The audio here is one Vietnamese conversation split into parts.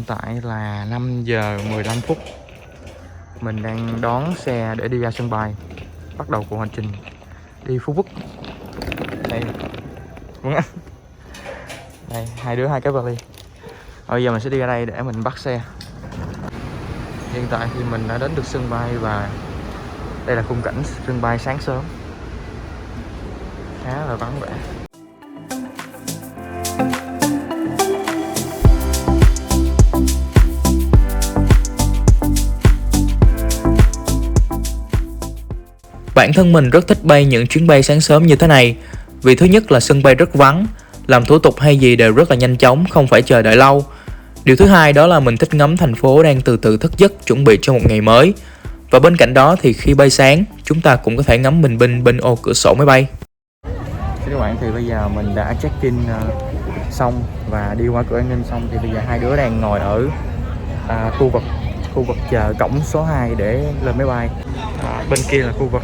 tại là 5 giờ 15 phút. Mình đang đón xe để đi ra sân bay, bắt đầu cuộc hành trình đi Phú Quốc. Đây, đây hai đứa hai cái vali. Bây giờ mình sẽ đi ra đây để mình bắt xe. Hiện tại thì mình đã đến được sân bay và đây là khung cảnh sân bay sáng sớm, khá là vắng vẻ. Bản thân mình rất thích bay những chuyến bay sáng sớm như thế này, vì thứ nhất là sân bay rất vắng, làm thủ tục hay gì đều rất là nhanh chóng, không phải chờ đợi lâu. Điều thứ hai đó là mình thích ngắm thành phố đang từ từ thức giấc chuẩn bị cho một ngày mới. Và bên cạnh đó thì khi bay sáng, chúng ta cũng có thể ngắm bình minh bên ô cửa sổ máy bay. Các bạn, thì bây giờ mình đã check-in xong và đi qua cửa an ninh xong, thì bây giờ hai đứa đang ngồi ở khu vực chờ cổng số 2 để lên máy bay. Bên kia là khu vực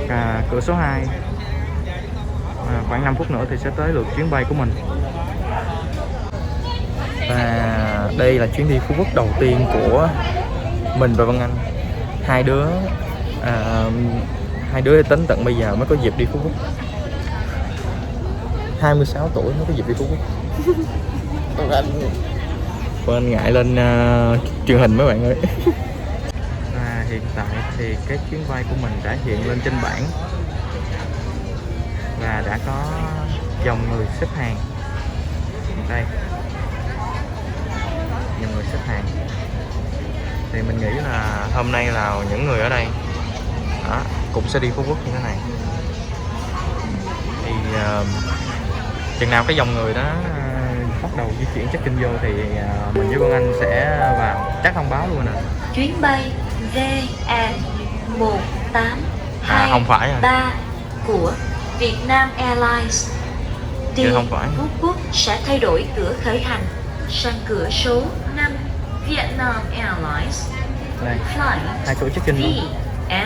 cửa số 2. Khoảng 5 phút nữa thì sẽ tới lượt chuyến bay của mình. Và đây là chuyến đi Phú Quốc đầu tiên của mình và Văn Anh. Hai đứa tính tận bây giờ mới có dịp đi Phú Quốc. 26 tuổi mới có dịp đi Phú Quốc. Bên ngại lên truyền hình mấy bạn ơi. Và hiện tại thì cái chuyến bay của mình đã hiện lên trên bảng và đã có dòng người xếp hàng. Đây, dòng người xếp hàng. Thì mình nghĩ là hôm nay là những người ở đây đó, cũng sẽ đi Phú Quốc như thế này. Thì chừng nào cái dòng người đó bắt đầu di chuyển check-in vô thì mình với Vân Anh sẽ vào chắc thông báo luôn nè. Chuyến bay VN182 không phải rồi. 3 của Vietnam Airlines từ Phú Quốc sẽ thay đổi cửa khởi hành sang cửa số 5 Vietnam Airlines. Đây, Flight hai chỗ check-in luôn. VN1823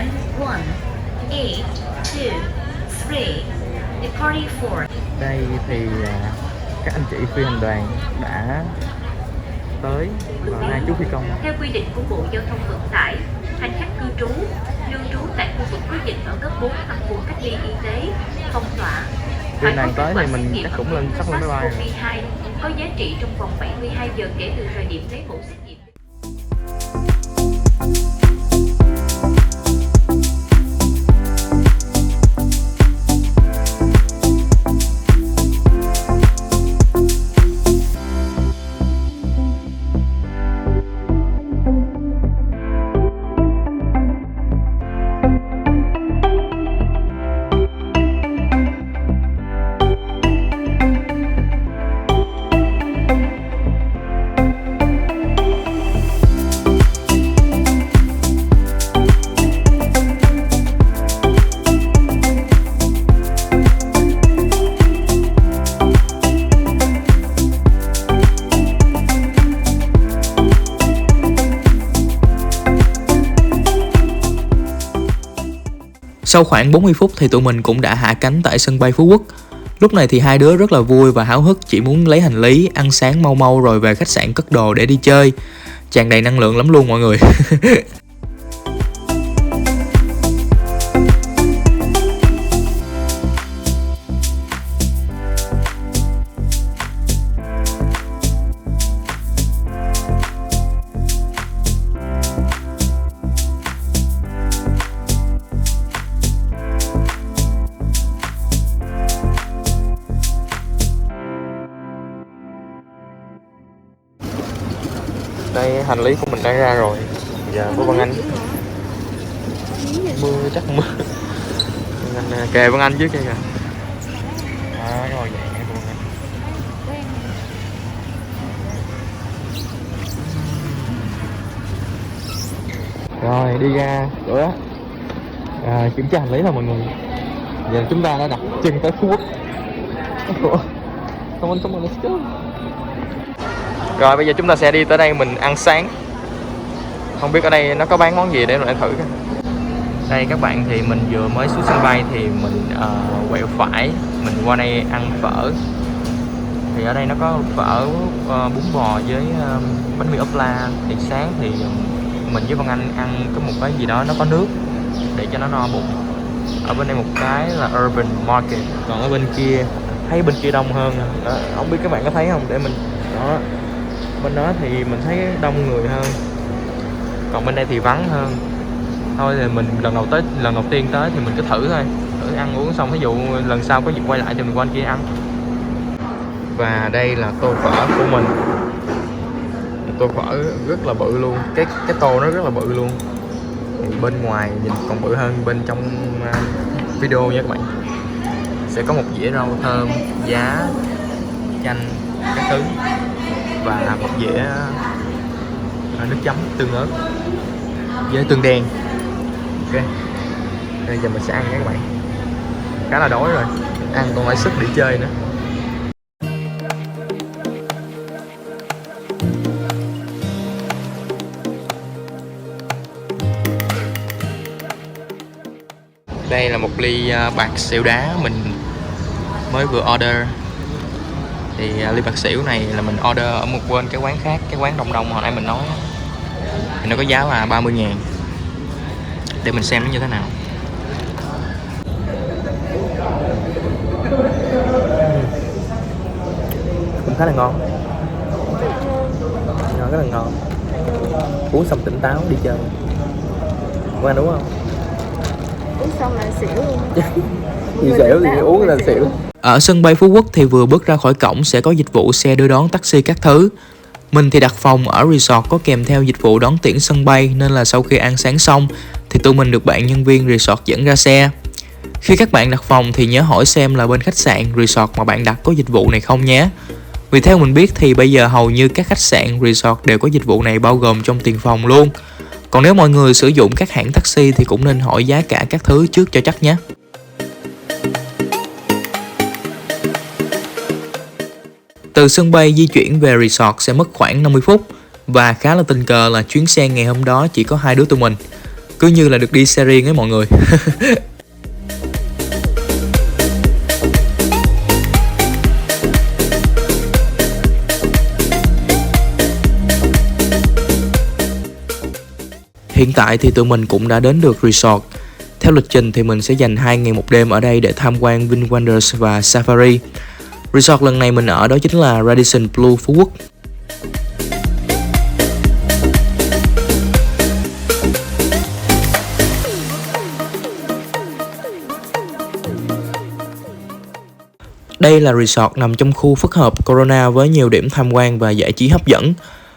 departing for. Đây thì các anh chị phi hành đoàn đã tới và hai chú phi công. Theo quy định của Bộ Giao thông Vận tải, hành khách cư trú, lưu trú tại khu vực có dịch ở cấp 4 hoặc vùng cách ly y tế, phong tỏa. Phi đoàn tới thì mình chắc cũng lên sắp lên máy bay rồi. Có giá trị trong vòng 72 giờ kể từ thời điểm lấy mẫu xét nghiệm. Sau khoảng 40 phút thì tụi mình cũng đã hạ cánh tại sân bay Phú Quốc. Lúc này thì hai đứa rất là vui và háo hức, chỉ muốn lấy hành lý, ăn sáng mau mau rồi về khách sạn cất đồ để đi chơi. Tràn đầy năng lượng lắm luôn mọi người. Đây, hành lý của mình đã ra rồi. Giờ của Vân Anh. Mưa chắc mưa. Vân Anh kề Vân Anh trước kia kìa. Rồi vậy của Vân Anh. Rồi đi ra cửa kiểm tra hành lý là mọi người. Giờ chúng ta đã đặt chân tới Phú Quốc. Come on, let's go. Rồi bây giờ chúng ta sẽ đi tới đây mình ăn sáng. Không biết ở đây nó có bán món gì để mình thử. Đây các bạn, thì mình vừa mới xuống sân bay thì mình quẹo phải, mình qua đây ăn phở. thì ở đây nó có phở, bún bò với bánh mì ốp la. Thì sáng thì mình với Văn Anh ăn có một cái gì đó nó có nước để cho nó no bụng. Ở bên đây một cái là Urban Market, còn ở bên kia thấy bên kia đông hơn đó. Không biết các bạn có thấy không, để mình đó, bên đó thì mình thấy đông người hơn, còn bên đây thì vắng hơn. Thôi thì mình lần đầu tiên tới thì mình cứ thử thôi, thử ăn uống xong ví dụ lần sau có dịp quay lại thì mình qua bên kia ăn. Và đây là tô phở của mình, một tô phở rất là bự luôn, cái tô nó rất là bự luôn. Thì bên ngoài nhìn còn bự hơn bên trong video nha các bạn. Sẽ có một dĩa rau thơm, giá, chanh, các thứ và một dĩa nước chấm tương ớt với tương đen. Ok, bây giờ mình sẽ ăn nha các bạn. Khá là đói rồi, ăn còn phải sức để chơi nữa. Đây là một ly bạc xỉu đá mình mới vừa order. Thì ly bạc xỉu này là mình order ở một bên cái quán khác, cái quán Đông Đông hồi nãy mình nói. Thì nó có giá là 30.000. Để mình xem nó như thế nào. Cũng khá là ngon. Rất là ngon. Uống xong tỉnh táo đi chơi. Có ăn đúng không? Uống xong là xỉu luôn. Gì xỉu thì uống là xỉu. Ở sân bay Phú Quốc thì vừa bước ra khỏi cổng sẽ có dịch vụ xe đưa đón taxi các thứ. Mình thì đặt phòng ở resort có kèm theo dịch vụ đón tiễn sân bay, nên là sau khi ăn sáng xong thì tụi mình được bạn nhân viên resort dẫn ra xe. Khi các bạn đặt phòng thì nhớ hỏi xem là bên khách sạn, resort mà bạn đặt có dịch vụ này không nhé. Vì theo mình biết thì bây giờ hầu như các khách sạn, resort đều có dịch vụ này bao gồm trong tiền phòng luôn. Còn nếu mọi người sử dụng các hãng taxi thì cũng nên hỏi giá cả các thứ trước cho chắc nhé. Từ sân bay di chuyển về resort sẽ mất khoảng 50 phút. Và khá là tình cờ là chuyến xe ngày hôm đó chỉ có 2 đứa tụi mình. Cứ như là được đi xe riêng ấy mọi người. Hiện tại thì tụi mình cũng đã đến được resort. Theo lịch trình thì mình sẽ dành 2 ngày 1 đêm ở đây để tham quan VinWonders và Safari. Resort lần này mình ở đó chính là Radisson Blu Phú Quốc. Đây là resort nằm trong khu phức hợp Corona với nhiều điểm tham quan và giải trí hấp dẫn.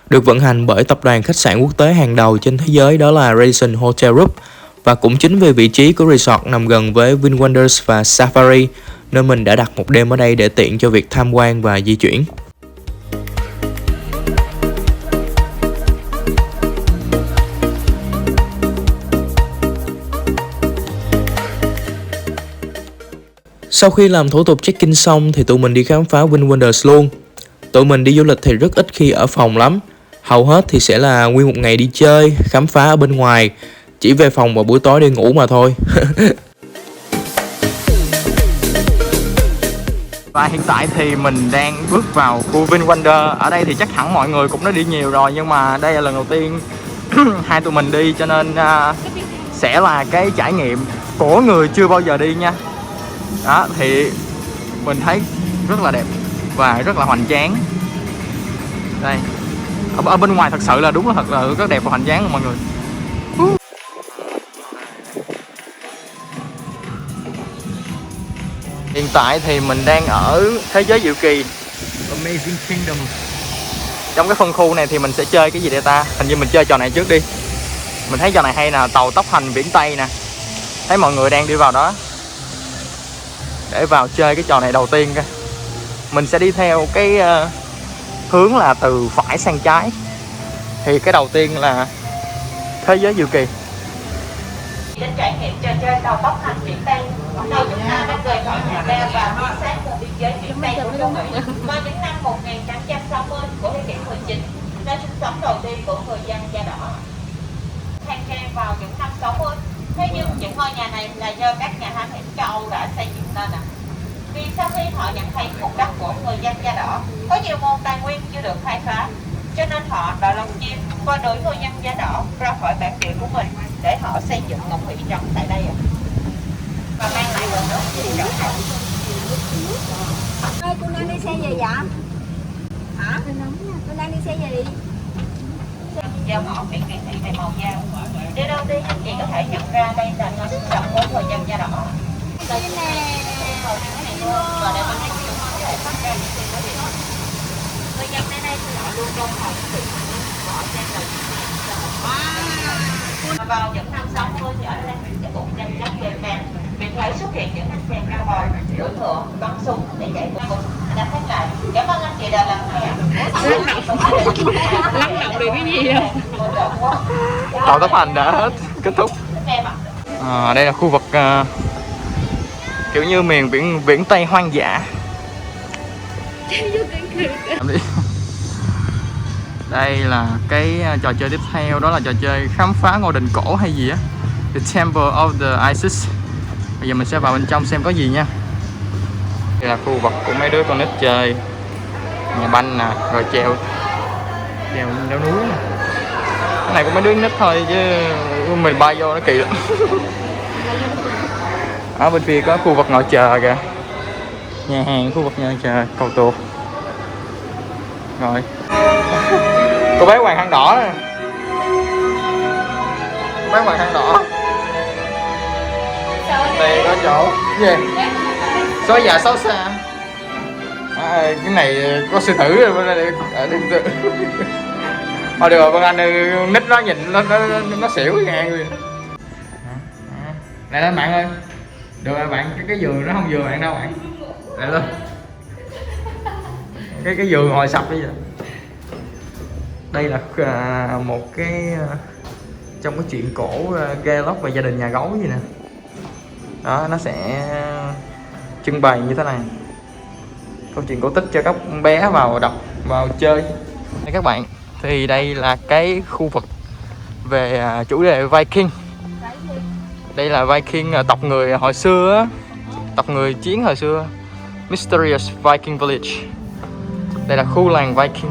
Được vận hành bởi tập đoàn khách sạn quốc tế hàng đầu trên thế giới, đó là Radisson Hotel Group. Và cũng chính vì vị trí của resort nằm gần với VinWonders và Safari nên mình đã đặt 1 đêm ở đây để tiện cho việc tham quan và di chuyển. Sau khi làm thủ tục check-in xong thì tụi mình đi khám phá VinWonders luôn. Tụi mình đi du lịch thì rất ít khi ở phòng lắm. Hầu hết thì sẽ là nguyên một ngày đi chơi, khám phá ở bên ngoài, chỉ về phòng vào buổi tối đi ngủ mà thôi. Và hiện tại thì mình đang bước vào khu VinWonder. Ở đây thì chắc hẳn mọi người cũng đã đi nhiều rồi, nhưng mà đây là lần đầu tiên hai tụi mình đi, cho nên sẽ là cái trải nghiệm của người chưa bao giờ đi nha. Đó thì mình thấy rất là đẹp và rất là hoành tráng. Đây, ở bên ngoài thật sự là đúng là thật là rất đẹp và hoành tráng luôn mọi người. Hiện tại thì mình đang ở thế giới diệu kỳ, Amazing Kingdom. Trong cái phân khu này thì mình sẽ chơi cái gì đây ta? Hình như mình chơi trò này trước đi. Mình thấy trò này hay nè, tàu tốc hành viễn Tây nè. Thấy mọi người đang đi vào đó. Để vào chơi cái trò này đầu tiên coi. Mình sẽ đi theo cái hướng là từ phải sang trái. Thì cái đầu tiên là thế giới diệu kỳ. Đến trải nghiệm trò chơi tàu tốc hành viễn Tây. Tàu chúng ta đã rời khỏi nhà ga và tiến sát vào biên giới viễn Tây của châu Mỹ. Vào những năm 1860 của thế kỷ 19, nơi sinh sống đầu tiên của người dân da đỏ. Khang trang vào những năm 60. Thế nhưng những ngôi nhà này là do các nhà thám hiểm châu Âu đã xây dựng nên Vì sau khi họ nhận thấy vùng đất của người dân da đỏ có nhiều nguồn tài nguyên chưa được khai phá, cho nên họ đã lồng chim và đuổi người dân da đỏ ra khỏi bản địa của mình để họ xây dựng một thị trấn tại đây và mang lại nguồn nước thị trấn này. Ơi, cô đang đi xe gì vậy? Hả? Cô đang đi xe gì? Dao ngõ biển hiển thị về màu da. Điều đầu tiên anh chị có thể nhận ra đây là ngôi trấn của người dân da đỏ. Đây nè. Và đây là cái chuyện có thể phát ra những chuyện có gì. Người dân nơi đây thì họ luôn tôn trọng sự họ xem là vào những năm 60 thì ở đây cái cuộc tranh chấp về men, việc thấy xuất hiện những anh chàng cao bồi, cưỡi ngựa, bắn súng để giải quyết. Đã thấy lại. Cảm ơn anh chị đã lắng nghe. Lắng động được cái gì không? Tàu tốc hành đã hết kết thúc. Đây là khu vực kiểu như miền biển Tây hoang dã. Đây là cái trò chơi tiếp theo, đó là trò chơi khám phá ngôi đền cổ hay gì á, The Temple of the Isis. Bây giờ mình sẽ vào bên trong xem có gì nha. Đây là khu vực của mấy đứa con nít chơi nhà banh nè, rồi treo leo núi nè. Cái này của mấy đứa nít thôi chứ mình bay vô nó kỳ lắm. Ở bên phía có khu vực ngồi chờ kìa, nhà hàng, khu vực nhà chờ, cầu tuột. Rồi cô bé hoàng khăn đỏ nè, cô bé hoàng khăn đỏ. Đây có chỗ gì số già xấu xa. Cái này có sư tử rồi bên đây ở đây. Thôi được rồi con anh nít nó nhìn nó xỉu cái ngang rồi. Này lên bạn ơi, được rồi bạn, cái giường nó không vừa bạn đâu bạn. Lại lên cái giường ngồi sập bây giờ. Đây là một cái trong cái chuyện cổ Gaelic về gia đình nhà gấu gì nè. Đó, nó sẽ trưng bày như thế này, câu chuyện cổ tích cho các bé vào đọc, vào chơi. Đây các bạn, thì đây là cái khu vực về chủ đề Viking. Đây là Viking, tộc người hồi xưa á, tộc người chiến hồi xưa, Mysterious Viking Village. Đây là khu làng Viking.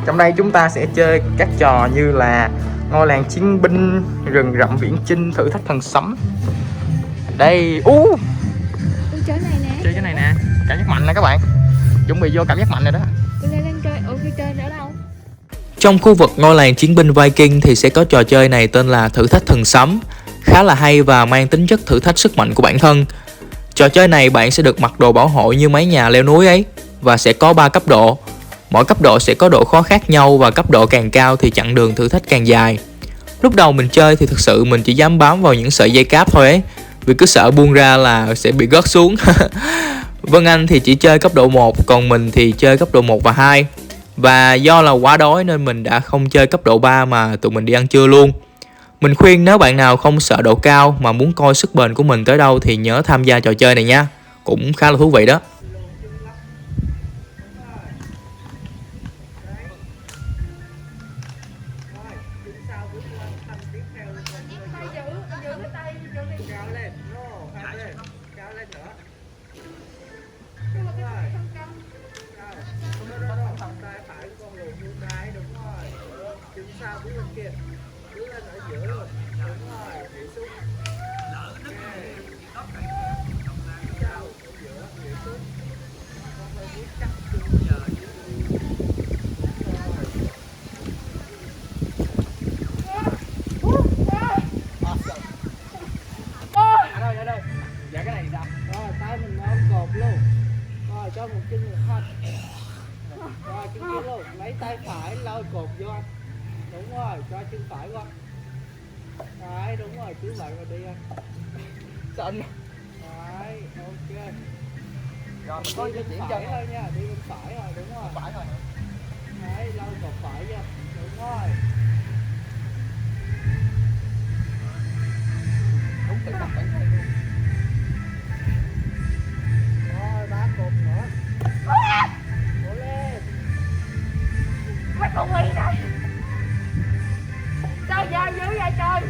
Trong đây chúng ta sẽ chơi các trò như là ngôi làng chiến binh, rừng rậm viễn chinh, thử thách thần sấm. Đây, Chơi này nè. chơi cái này nè, cảm giác mạnh nè các bạn. Chuẩn bị vô cảm giác mạnh rồi đó. Cô lên chơi, khi chơi ở đâu? Trong khu vực ngôi làng chiến binh Viking thì sẽ có trò chơi này tên là thử thách thần sấm, khá là hay và mang tính chất thử thách sức mạnh của bản thân. Trò chơi này bạn sẽ được mặc đồ bảo hộ như mấy nhà leo núi ấy, và sẽ có 3 cấp độ. Mỗi cấp độ sẽ có độ khó khác nhau và cấp độ càng cao thì chặng đường thử thách càng dài. Lúc đầu mình chơi thì thực sự mình chỉ dám bám vào những sợi dây cáp thôi ấy, vì cứ sợ buông ra là sẽ bị gớt xuống. Vân Anh thì chỉ chơi cấp độ 1, còn mình thì chơi cấp độ 1 và 2. Và do là quá đói nên mình đã không chơi cấp độ 3 mà tụi mình đi ăn trưa luôn. Mình khuyên nếu bạn nào không sợ độ cao mà muốn coi sức bền của mình tới đâu thì nhớ tham gia trò chơi này nha. Cũng khá là thú vị đó. Cho một chân một thân. Rồi chân kia luôn, lấy tay phải lôi cột vô anh. Đúng rồi, cho chân phải qua. Đấy, đúng rồi, cứ vậy mà đi anh. Xịn. Đấy, ok. Rồi mình có di chuyển chân thôi nha, đi bên phải rồi, đúng rồi. Phải rồi. Đấy, lôi cột phải vô. Đúng rồi. Đúng tự tập bản thân luôn. Rồi, 3 cột nữa. Cố lên. Mày con quỷ này. Chơi ra dữ vậy trời.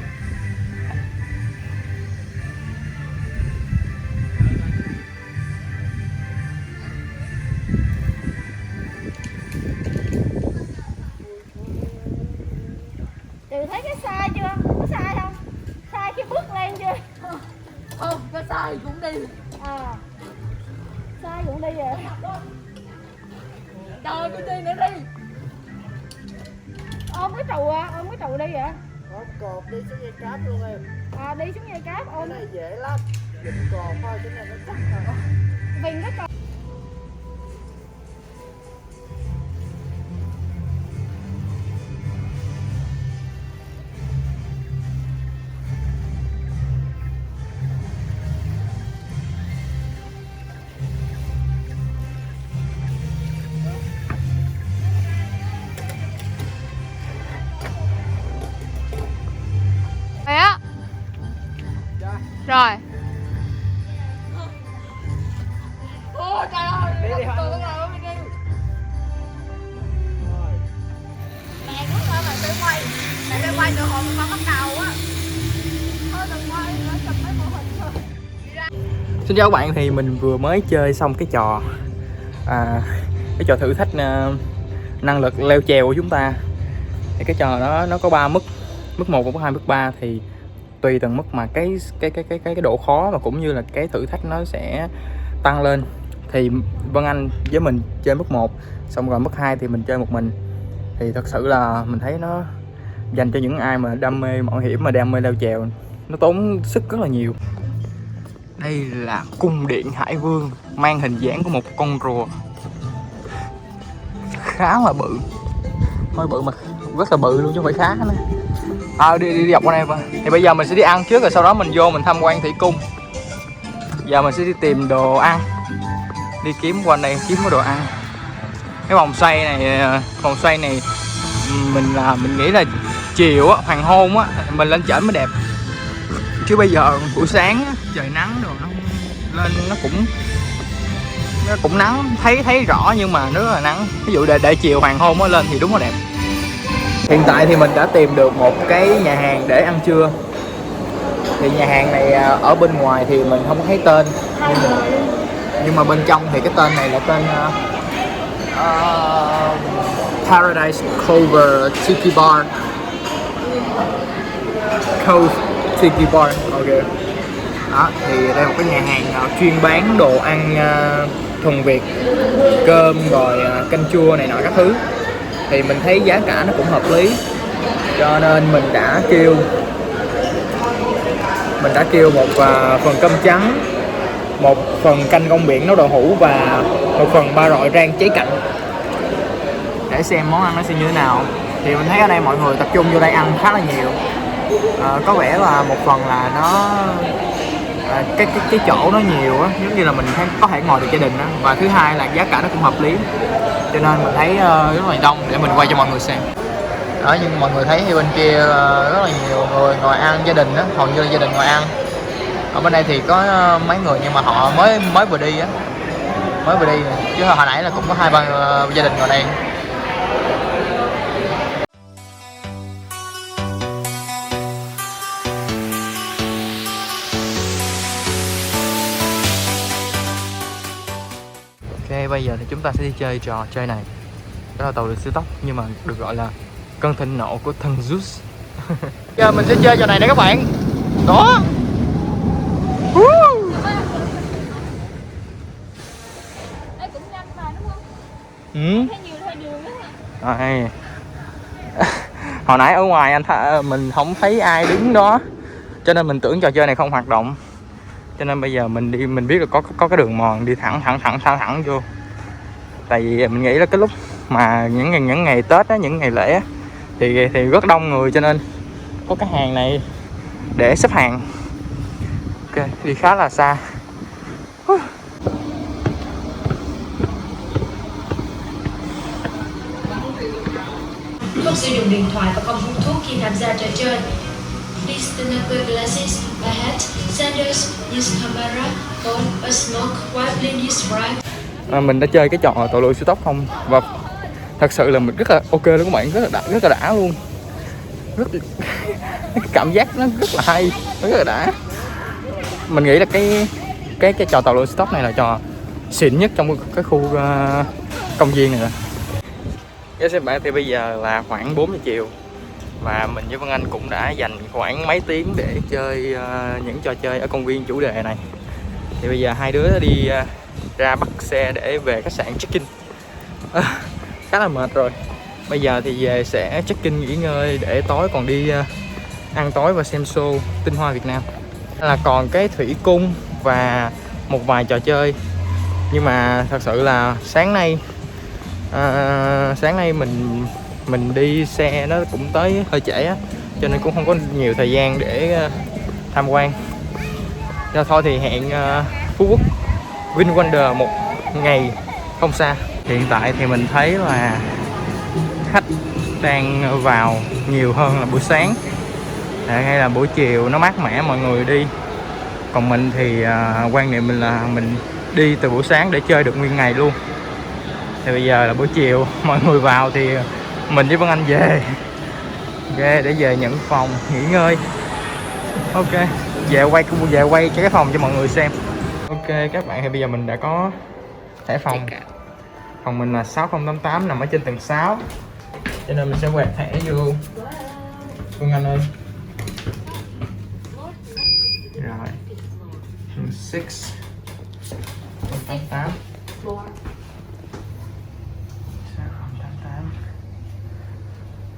sai cũng đi. Sai cũng đi rồi. Trời cái đi nữa đi. Ôm cái trụ đi vậy. Ôm cột đi xuống dây cáp luôn em. Đi xuống dây cáp Cái ôm. này dễ lắm. Dịch cột thôi, cái này nó chắc rồi. Viền cái cột. Vậy á. Rồi. Ôi trời ơi, đi đi thôi. Mẹ cũng thôi mà tôi quay. Mẹ tôi quay từ hồi mình bắt đầu á. Thôi đừng quay nữa, chụp mấy mẫu hình thôi. Xin chào các bạn, thì mình vừa mới chơi xong cái trò thử thách năng lực leo trèo của chúng ta. Thì cái trò đó nó có 3 mức, mức 1, mức 2, mức 3 thì tùy từng mức mà cái độ khó và cũng như là cái thử thách nó sẽ tăng lên. Thì Vân Anh với mình chơi mức 1, xong rồi mức 2 thì mình chơi một mình. Thì thật sự là mình thấy nó dành cho những ai mà đam mê mạo hiểm, mà đam mê leo trèo, nó tốn sức rất là nhiều. Đây là cung điện Hải Vương, mang hình dáng của một con rùa khá là bự, hơi bự mà rất là bự luôn chứ không phải khá nữa. Đi dọc qua đây mà. Thì bây giờ mình sẽ đi ăn trước rồi sau đó mình vô mình tham quan thủy cung. Giờ mình sẽ đi tìm đồ ăn, đi kiếm quanh đây kiếm cái đồ ăn. Cái vòng xoay này mình nghĩ là chiều á, hoàng hôn á mình lên trển mới đẹp, chứ bây giờ buổi sáng á, trời nắng rồi nó lên nó cũng nắng, thấy rõ nhưng mà nó rất là nắng. Ví dụ để chiều hoàng hôn mới lên thì đúng là đẹp. Hiện tại thì mình đã tìm được một cái nhà hàng để ăn trưa. Thì nhà hàng này ở bên ngoài thì mình không có thấy tên, nhưng mà bên trong thì cái tên này là tên Paradise Cove Tiki Bar. Cove Tiki Bar, ok. Đó, thì đây là một cái nhà hàng chuyên bán đồ ăn thuần Việt, cơm rồi canh chua này nọ các thứ. Thì mình thấy giá cả nó cũng hợp lý, cho nên mình đã kêu một phần cơm trắng, một phần canh rong biển nấu đậu hũ và một phần ba rọi rang cháy cạnh, để xem món ăn nó sẽ như thế nào. Thì mình thấy ở đây mọi người tập trung vô đây ăn khá là nhiều. Có vẻ là một phần là nó cái chỗ nó nhiều á, giống như là mình có thể ngồi được gia đình á, và thứ hai là giá cả nó cũng hợp lý, cho nên mình thấy rất là đông. Để mình quay cho mọi người xem. Đó, nhưng mọi người thấy thì bên kia rất là nhiều người ngồi ăn, gia đình á, hầu như là gia đình ngồi ăn. Ở bên đây thì có mấy người nhưng mà họ mới vừa đi á, chứ hồi nãy là cũng có 2-3 gia đình ngồi đây. Ok, bây giờ thì chúng ta sẽ đi chơi trò chơi này. Đó là tàu lượn siêu tốc, nhưng mà được gọi là cơn thịnh nộ của thần Zeus. Giờ mình sẽ chơi trò này nè các bạn. Đó. Đây cũng nhanh mà đúng không? Thấy nhiều hơi đường đó. Đây. Hồi nãy ở ngoài mình không thấy ai đứng đó, cho nên mình tưởng trò chơi này không hoạt động. Cho nên bây giờ mình biết là có cái đường mòn đi thẳng vô. Tại vì mình nghĩ là cái lúc mà những ngày Tết á, những ngày lễ á, thì rất đông người, cho nên có cái hàng này để xếp hàng. Ok, đi khá là xa. Không sử dụng điện thoại và không hút thuốc khi tham gia trò chơi. Please do not wear glasses, buy hat, sandals, use camera, phone or smoke while playing this ride. Mình đã chơi cái trò tàu lượn siêu tốc không, và thật sự là mình rất là ok luôn các bạn, rất là đã luôn. Cái cảm giác nó rất là hay, rất là đã. Mình nghĩ là cái trò tàu lượn siêu tốc này là trò xịn nhất trong cái khu công viên này rồi. Yes, các bạn, thì bây giờ là khoảng 4 giờ chiều Và mình với Vân Anh cũng đã dành khoảng mấy tiếng để chơi những trò chơi ở công viên chủ đề này. Thì bây giờ hai đứa đi ra bắt xe để về khách sạn check-in. Khá là mệt rồi. Bây giờ thì về sẽ check-in nghỉ ngơi để tối còn đi ăn tối và xem show Tinh Hoa Việt Nam. Là còn cái thủy cung và một vài trò chơi. Nhưng mà thật sự là sáng nay mình đi xe nó cũng tới hơi trễ á, cho nên cũng không có nhiều thời gian để tham quan. Cho thôi thì hẹn Phú Quốc VinWonder một ngày không xa. Hiện tại thì mình thấy là khách đang vào nhiều hơn là buổi sáng hay là buổi chiều nó mát mẻ mọi người đi. Còn mình thì quan niệm mình là mình đi từ buổi sáng để chơi được nguyên ngày luôn. Thì bây giờ là buổi chiều mọi người vào thì mình với Vân Anh về để về nhận phòng nghỉ ngơi. Ok, về quay cái phòng cho mọi người xem. Ok các bạn, thì bây giờ mình đã có thẻ phòng. Phòng mình là 6088 nằm ở trên tầng 6, cho nên mình sẽ quẹt thẻ vô. Vân Anh ơi. Rồi 688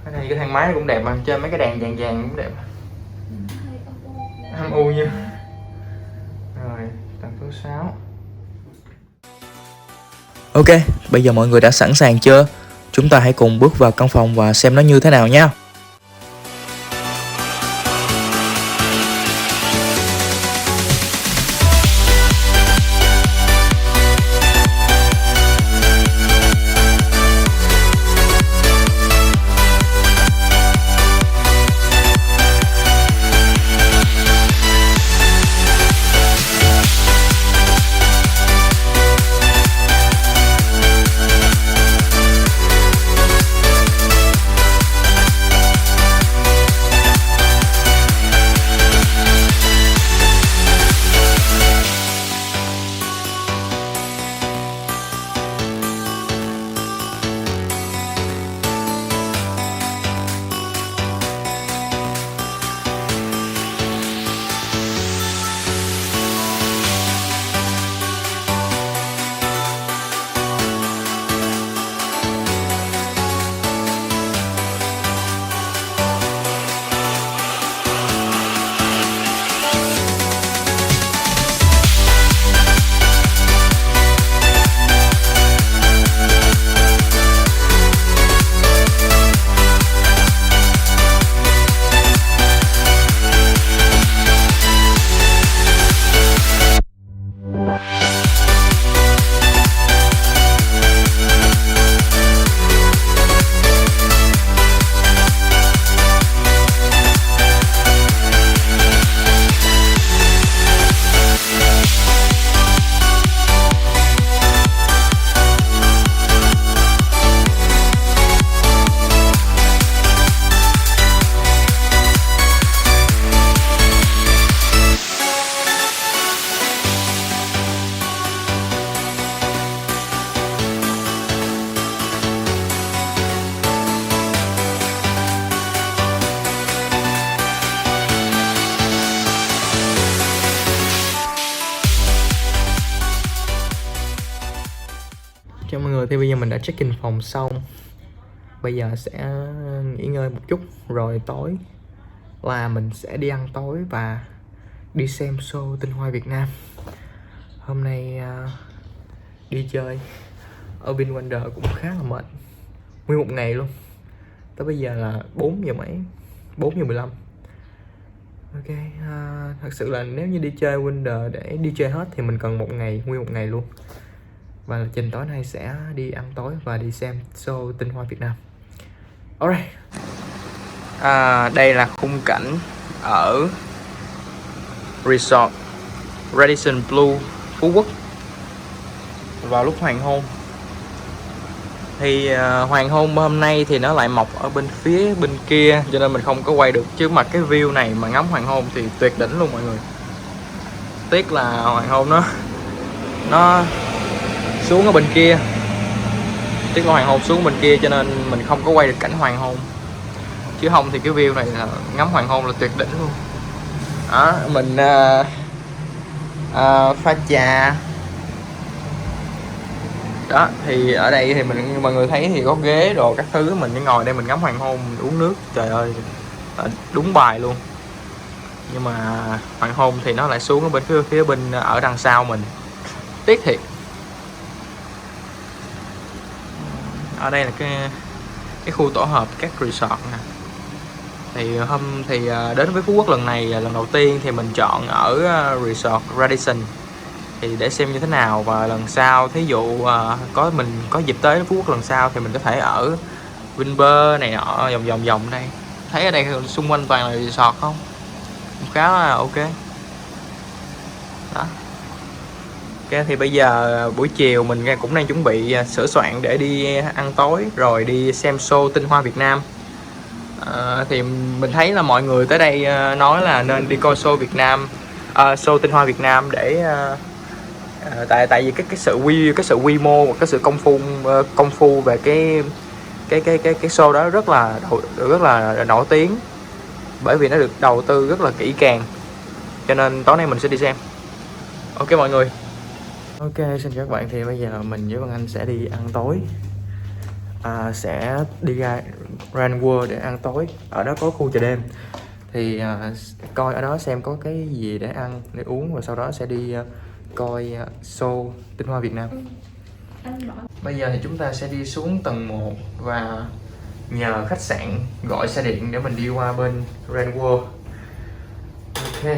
cái này cái thang máy cũng đẹp mà, trên mấy cái đèn vàng vàng cũng đẹp. Âm u nha. Rồi tầng thứ 6. Ok, bây giờ mọi người đã sẵn sàng chưa? Chúng ta hãy cùng bước vào căn phòng và xem nó như thế nào nha. Chào mọi người, thì bây giờ mình đã check-in phòng xong. Bây giờ sẽ nghỉ ngơi một chút, rồi tối là mình sẽ đi ăn tối và đi xem show Tinh Hoa Việt Nam. Hôm nay đi chơi ở VinWonder cũng khá là mệt, nguyên một ngày luôn. Tới bây giờ là 4 giờ mấy, 4 giờ 15. Ok, thật sự là nếu như đi chơi Wonder để đi chơi hết thì mình cần một ngày, nguyên một ngày luôn. Và lịch trình tối nay sẽ đi ăn tối và đi xem show Tinh Hoa Việt Nam. Alright. Đây là khung cảnh ở Resort Radisson Blu Phú Quốc vào lúc hoàng hôn. Thì hoàng hôn hôm nay thì nó lại mọc ở bên phía bên kia, cho nên mình không có quay được. Chứ mà cái view này mà ngắm hoàng hôn thì tuyệt đỉnh luôn mọi người. Tiếc là hoàng hôn nó xuống ở bên kia. Tiếc là hoàng hôn xuống bên kia cho nên mình không có quay được cảnh hoàng hôn. chứ không thì cái view này là ngắm hoàng hôn là tuyệt đỉnh luôn. Đó, mình pha trà. Đó thì ở đây thì mọi người thấy thì có ghế đồ các thứ, mình chỉ ngồi đây mình ngắm hoàng hôn, mình uống nước, trời ơi đúng bài luôn. Nhưng mà hoàng hôn thì nó lại xuống ở bên phía bên ở đằng sau mình, tiếc thiệt. Ở đây là cái khu tổ hợp các resort nè. Thì đến với Phú Quốc lần này lần đầu tiên thì mình chọn ở resort Radisson, thì để xem như thế nào, và lần sau thí dụ mình có dịp tới Phú Quốc lần sau thì mình có thể ở Vinpearl này nọ, vòng đây. Thấy ở đây xung quanh toàn là resort không, khá là ok. Đó. Ok, thì bây giờ buổi chiều mình cũng đang chuẩn bị sửa soạn để đi ăn tối rồi đi xem show Tinh Hoa Việt Nam. Thì mình thấy là mọi người tới đây nói là nên đi coi show Việt Nam, show Tinh Hoa Việt Nam để tại vì cái sự quy mô và cái sự công phu về cái show đó rất là nổi tiếng, bởi vì nó được đầu tư rất là kỹ càng, cho nên tối nay mình sẽ đi xem. Ok mọi người. Ok, xin chào các bạn. Thì bây giờ mình với Văn Anh sẽ đi ăn tối, sẽ đi ra Grand World để ăn tối. Ở đó có khu chợ đêm, thì coi ở đó xem có cái gì để ăn để uống, và sau đó sẽ đi coi show Tinh Hoa Việt Nam. Bây giờ thì chúng ta sẽ đi xuống tầng 1 và nhờ khách sạn gọi xe điện để mình đi qua bên Grand World. Ok.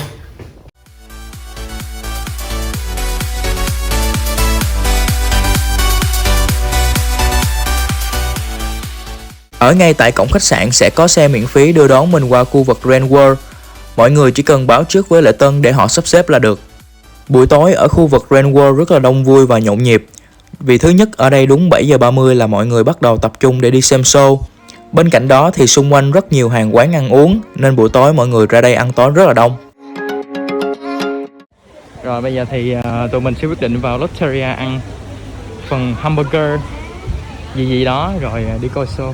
Ở ngay tại cổng khách sạn sẽ có xe miễn phí đưa đón mình qua khu vực Grand World. Mọi người chỉ cần báo trước với lễ tân để họ sắp xếp là được. Buổi tối ở khu vực Grand World rất là đông vui và nhộn nhịp. Vì thứ nhất ở đây đúng 7 giờ 30 là mọi người bắt đầu tập trung để đi xem show. Bên cạnh đó thì xung quanh rất nhiều hàng quán ăn uống, nên buổi tối mọi người ra đây ăn tối rất là đông. Rồi bây giờ thì tụi mình sẽ quyết định vào Lotteria ăn phần hamburger gì đó rồi đi coi show.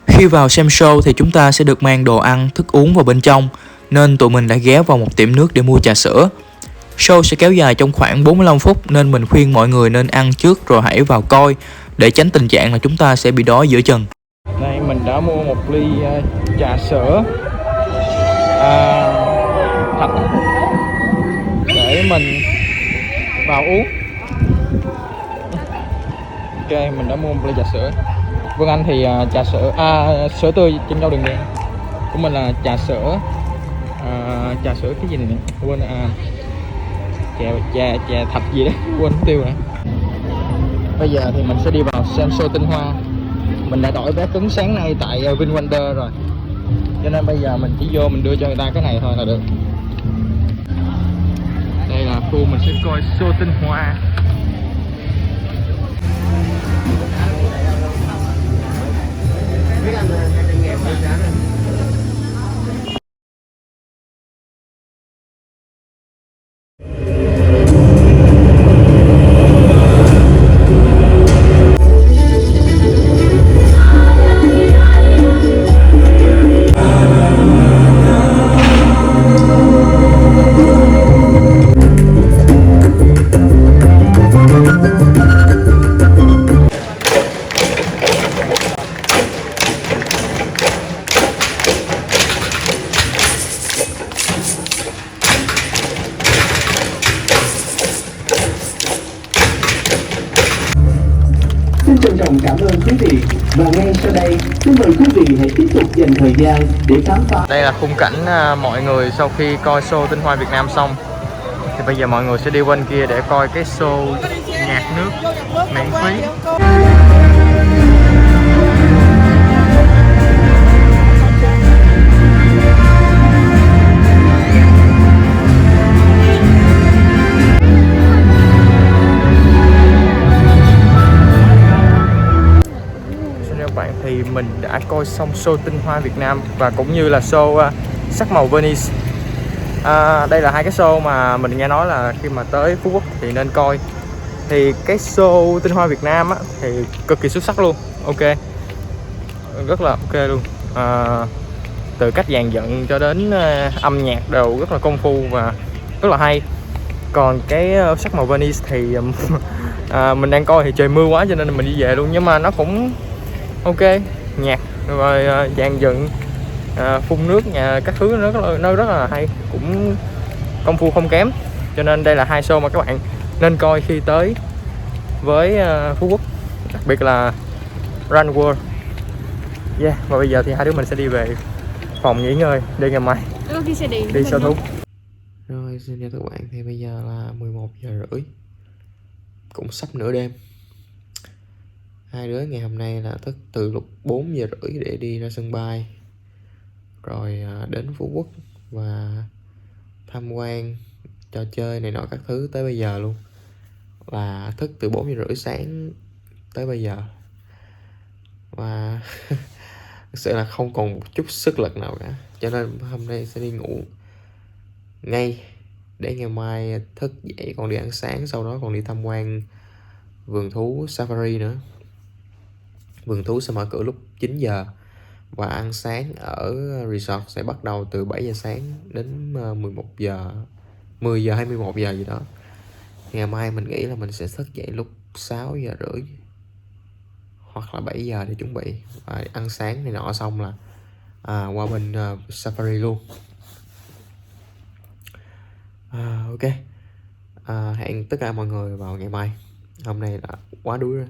Khi vào xem show thì chúng ta sẽ được mang đồ ăn, thức uống vào bên trong, nên tụi mình đã ghé vào một tiệm nước để mua trà sữa. Show sẽ kéo dài trong khoảng 45 phút nên mình khuyên mọi người nên ăn trước rồi hãy vào coi, để tránh tình trạng là chúng ta sẽ bị đói giữa chừng. Đây mình đã mua một ly trà sữa thật để mình vào uống. Ok, mình đã mua một ly trà sữa. Vân Anh thì trà sữa sữa tươi trên rau đường đen của mình là trà sữa cái gì này quên, trà thạch gì đó quên tiêu rồi. Bây giờ thì mình sẽ đi vào xem show Tinh Hoa. Mình đã đổi vé cứng sáng nay tại VinWonder rồi, cho nên bây giờ mình chỉ vô mình đưa cho người ta cái này thôi là được. Đây là khu mình sẽ coi show Tinh Hoa. Xin trân trọng cảm ơn quý vị, và ngay sau đây xin mời quý vị hãy tiếp tục dành thời gian để khám phá. Đây là khung cảnh mọi người sau khi coi show Tinh Hoa Việt Nam xong thì bây giờ mọi người sẽ đi bên kia để coi cái show nhạc nước miễn phí. các bạn, thì mình đã coi xong show Tinh Hoa Việt Nam và cũng như là show Sắc Màu Venice. Đây là hai cái show mà mình nghe nói là khi mà tới Phú Quốc thì nên coi. Thì cái show Tinh Hoa Việt Nam á, thì cực kỳ xuất sắc luôn, ok, rất là ok luôn. Từ cách dàn dựng cho đến âm nhạc đều rất là công phu và rất là hay. Còn cái Sắc Màu Venice thì mình đang coi thì trời mưa quá cho nên mình đi về luôn, nhưng mà nó cũng ok, nhạc rồi dàn dựng, phun nước các thứ nó rất là hay, cũng công phu không kém. Cho nên đây là hai show mà các bạn nên coi khi tới với Phú Quốc, đặc biệt là Run World. Yeah, và bây giờ thì hai đứa mình sẽ đi về phòng nghỉ ngơi để ngày mai đi sở thú. Rồi, xin chào các bạn, thì bây giờ là 11 giờ rưỡi, cũng sắp nửa đêm. Hai đứa ngày hôm nay là thức từ lúc 4 giờ rưỡi để đi ra sân bay, rồi đến Phú Quốc và tham quan trò chơi này nọ các thứ tới bây giờ luôn. Là thức từ 4 giờ rưỡi sáng tới bây giờ. Và thực sự là không còn một chút sức lực nào cả, cho nên hôm nay sẽ đi ngủ ngay để ngày mai thức dậy còn đi ăn sáng, sau đó còn đi tham quan vườn thú Safari nữa. Vườn thú sẽ mở cửa lúc 9 giờ và ăn sáng ở resort sẽ bắt đầu từ 7 giờ sáng đến 11 giờ, 10 giờ hay 11 giờ gì đó. Ngày mai mình nghĩ là mình sẽ thức dậy lúc 6 giờ rưỡi hoặc là 7 giờ để chuẩn bị và ăn sáng này nọ xong là qua bên Safari luôn. Ok, hẹn tất cả mọi người vào ngày mai. Hôm nay là quá đuối rồi.